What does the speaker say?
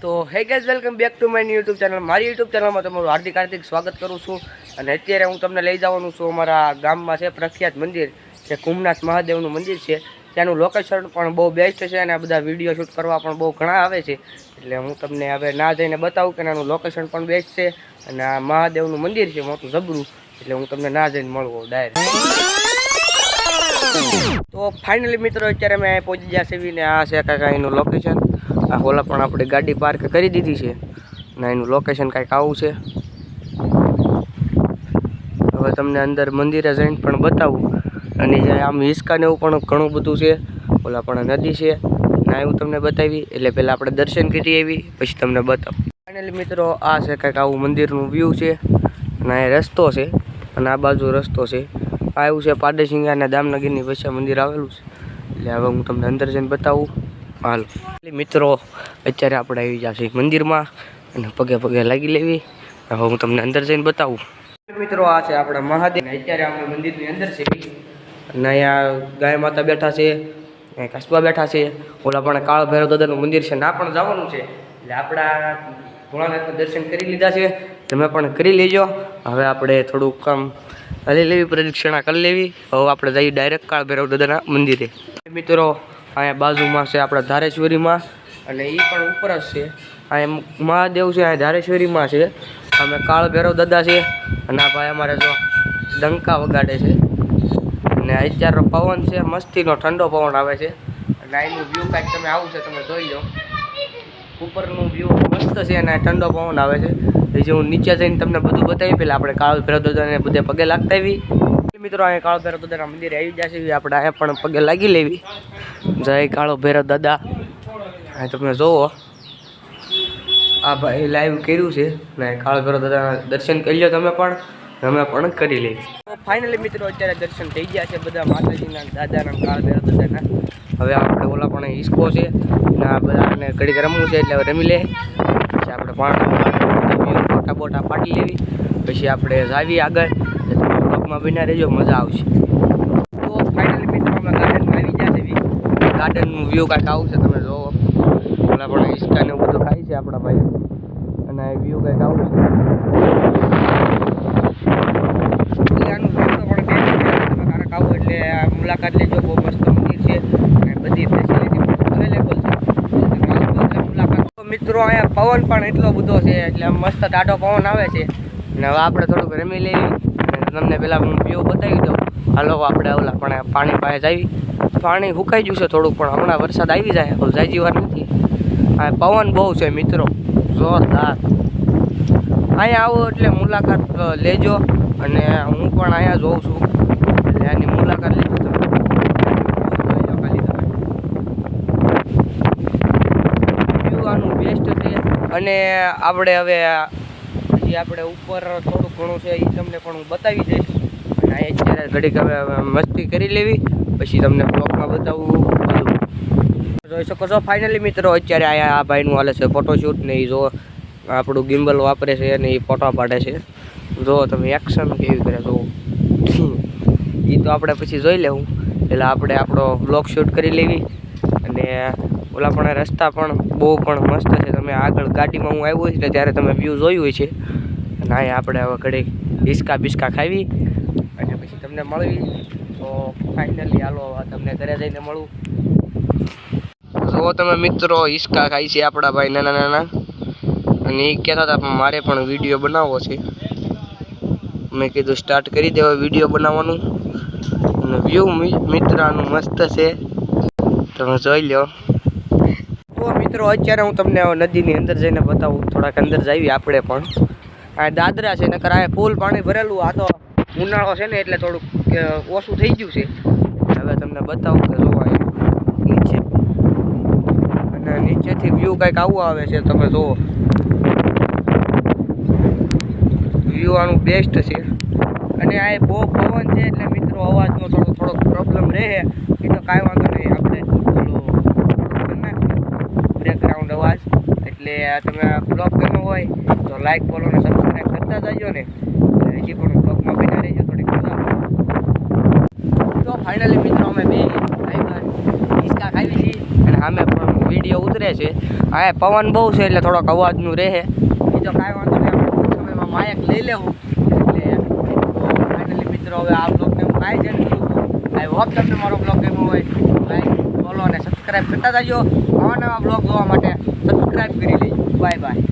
તો hey guys welcome back to my YouTube channel. મારી YouTube ચેનલમાં તમારું હાર્દિક સ્વાગત કરું છું। અને અત્યારે હું તમને લઈ જવાનું છું અમારા ગામમાં છે પ્રખ્યાત મંદિર જે કુમનાથ મહાદેવનું મંદિર છે। ત્યાંનું લોકેશન પણ બહુ બેસ્ટ છે અને બધા વિડીયો શૂટ કરવા પણ બહુ ઘણા આવે છે। એટલે હું તમને હવે ના જઈને બતાવું કે એનું લોકેશન પણ બેસ્ટ છે અને આ મહાદેવનું મંદિર છે મોટું જબરું। એટલે હું તમને ના જઈને મળવું ડાયરેક્ટ। તો ફાઇનલી મિત્રો અત્યારે મેં પહોંચી ગયા છે ને આ છે કાંઈક એનું લોકેશન। આ હોલા પણ આપણે ગાડી પાર્ક કરી દીધી છે અને એનું લોકેશન કાંઈક આવું છે। હવે તમને અંદર મંદિરે જઈને પણ બતાવું અને જે આમ હિસકા ને એવું પણ ઘણું બધું છે। ઓલા પણ નદી છે ના એવું તમને બતાવી। એટલે પહેલાં આપણે દર્શન કરી આવી પછી તમને બતાવું। ફાઇનલી મિત્રો આ છે કાંઈક આવું મંદિરનું વ્યૂ છે અને આ રસ્તો છે અને આ બાજુ રસ્તો છે। આ એવું છે પાડેસિંગા અને દામનગરની વચ્ચે મંદિર આવેલું છે। એટલે હવે હું તમને અંદર જઈને બતાવું। હાલો મિત્રો અત્યારે આપણે આવી જશે મંદિરમાં અને પગે પગે લાગી લેવી। હવે હું તમને અંદર જઈને બતાવું। મિત્રો આ છે આપણા મહાદેવ। અત્યારે આપણે મંદિરની અંદર છે અને અહીંયા ગાય માતા બેઠા છે, કસબા બેઠા છે। ઓલા પણ કાળ ભૈરવ દાદાનું મંદિર છે ના પણ જવાનું છે। એટલે આપણા ભોળાનાથના દર્શન કરી લીધા છે, તમે પણ કરી લેજો। હવે આપણે થોડુંક કામ હલી લેવી, પ્રદક્ષિણા કરી લેવી। હવે આપણે જઈએ ડાયરેક્ટ કાળ ભૈરવ દાદાના મંદિરે। મિત્રો અહીંયા બાજુમાં છે આપણા ધારેશ્વરીમાં અને એ પણ ઉપર જ છે। અહીંયા મહાદેવ છે, અહીંયા ધારેશ્વરીમાં છે। અમે કાળ ભૈરવ દાદા છે અને આ ભાઈ અમારે જો ડંકા વગાડે છે અને અત્યારનો પવન છે મસ્તીનો ઠંડો પવન આવે છે અને એનું વ્યૂ કાંઈક તમે આવું છે તમે જોઈ લો। ઉપરનું વ્યૂ મસ્ત છે અને ઠંડો પવન આવે છે। જે હું નીચે જઈને તમને બધું બતાવી। પહેલાં આપણે કાળ ભૈરવ દાદાને બધે પગે લાગતા આવી। મિત્રો અહીંયા કાળ ભૈરવ દાદાના મંદિરે આવી જશે, આપણે અહીંયા પણ પગે લાગી લેવી। જય કાળો ભૈરવ દાદા। અહીં તમે જોવો આ ભાઈ લાઈવ કર્યું છે ને કાળ ભૈરવ દાદાના દર્શન કરી લો તમે પણ, અમે પણ કરી લઈએ। તો ફાઇનલી મિત્રો અત્યારે દર્શન થઈ ગયા છે બધા માતાજીના, દાદાના, કાળ ભૈરવ દાદાના। હવે આપણે ઓલા પણ હિસકો છે ને આ બધાને ઘડીક રમવું છે એટલે હવે રમી લે। પછી આપણે ફોટા બોટા પાડી લેવી પછી આપણે જાવી આગળ। બ્લોગમાં બિના રહેજો, મજા આવશે। તો ફાઇનલી મિત્રો અમે ગાર્ડનમાં આવી ગયા છે। ગાર્ડનનું વ્યૂ કાંઈક આવું છે તમે જોવો। ઓલા પણ હિસકા ને એવું બધું ખાય છે આપણા ભાઈ અને આ વ્યૂ કાંઈક આવું છે। આનું વ્યૂ તો પણ બેસ્ટ છે, તમે કારક આવો એટલે મુલાકાત લેજો। બહુ મસ્ત મંદિર છે અને બધી ફેસિલિટી અવેલેબલ છે, મુલાકાત। મિત્રો અહીંયા પવન પણ એટલો બધો છે એટલે મસ્ત ટાઢો પવન આવે છે અને હવે આપણે થોડુંક રમી લેવી અને તમને પહેલાં હું વ્યૂ બતાવી દઉં। હાલો આપણે ઓલા પણ પાણી પાસે જઈએ। પાણી સુકાઈ ગયું છે થોડુંક પણ હમણાં વરસાદ આવી જાય, હવે જાજી વાર નથી। આ પવન બહુ છે મિત્રો, જોરદાર। અહીંયા આવો એટલે મુલાકાત લેજો અને હું પણ અહીંયા જોઉં છું એટલે આની મુલાકાત લેજો તમે। વ્યૂ આનું બેસ્ટ છે અને આપણે હવે પછી આપણે ઉપર થોડુંક ઘણું છે એ તમને પણ હું બતાવી દઈશ અને અત્યારે ઘડીક હવે મસ્તી કરી લેવી પછી તમને બ્લોગમાં બતાવું બધું। જોઈ શકો છો ફાઇનલી મિત્રો અત્યારે આ ભાઈનું હાલે છે ફોટોશૂટ ને એ જો આપણું ગિમ્બલ વાપરે છે અને એ ફોટો પાડે છે। જો તમે એક્શન કેવી કરે જો એ તો આપણે પછી જોઈ લેવું। એટલે આપણે આપણો બ્લોગ શૂટ કરી લેવી અને ઓલા પણ રસ્તા પણ બહુ પણ મસ્ત છે। તમે આગળ ગાડીમાં હું આવ્યો છે ત્યારે તમે વ્યૂ જોયું હોય છે અને અહીંયા આપણે હવે ઘડીક હિસકા બિસ્કા ખાવી અને પછી તમને મળવી। તો ફાઇનલી હાલો તમને ઘરે જઈને મળું। જો તમે મિત્રો હિસકા ખાઈ છે આપણા ભાઈ નાના નાના અને એ કહેતા હતા મારે પણ વિડીયો બનાવવો છે। મેં કીધું સ્ટાર્ટ કરી દેવો વિડીયો બનાવવાનું અને વ્યૂ મિત્રનું મસ્ત છે, તમે જોઈ લો। તો મિત્રો અત્યારે હું તમને નદીની અંદર જઈને બતાવું, થોડાક અંદર જઈએ આપણે પણ। આ દાદરા છે નકર આ ફૂલ પાણી ભરેલું। આ તો ઉનાળો છે ને એટલે થોડુંક ઓછું થઈ ગયું છે। હવે તમને બતાવું કે જોવા નીચે અને નીચેથી વ્યૂ કાંઈક આવું આવે છે તમે જુઓ। વ્યૂ આનું બેસ્ટ છે અને આ બહુ પવન છે એટલે મિત્રો અવાજનો થોડોક પ્રોબ્લેમ રહે એ તો કાંઈ વાંધો નહીં, આપણે થોડું કરી નાખીએ બેકગ્રાઉન્ડ અવાજ। એટલે તમે બ્લોગ ગમ્યો હોય તો લાઈક ફોલો ને સબસ્ક્રાઈબ કરતા જજો ને, હજી પણ બ્લોગમાં બિના રહેજો, થોડીક મજા આવે। તો ફાઇનલી મિત્રો અમે બે હિંચકા ખાવી છે અને સામે પણ વિડીયો ઉતરે છે. હા પવન બહુ છે એટલે થોડોક અવાજનું રહે. બીજો કાંઈ વાંધો નહીં, આપણે ટૂંક સમયમાં માયક લઈ લેવું. એટલે ફાઇનલી મિત્રો હવે આ બ્લોગને હું કાંઈ જ નથી કરું. આઈ હોપ તમને મારો બ્લોગ ગમ્યો હોય. લાઈક ફોલો અને સબસ્ક્રાઈબ કરતા જજો. નવા બ્લોગ જોવા માટે સબસ્ક્રાઈબ કરી લેજો. Bye bye.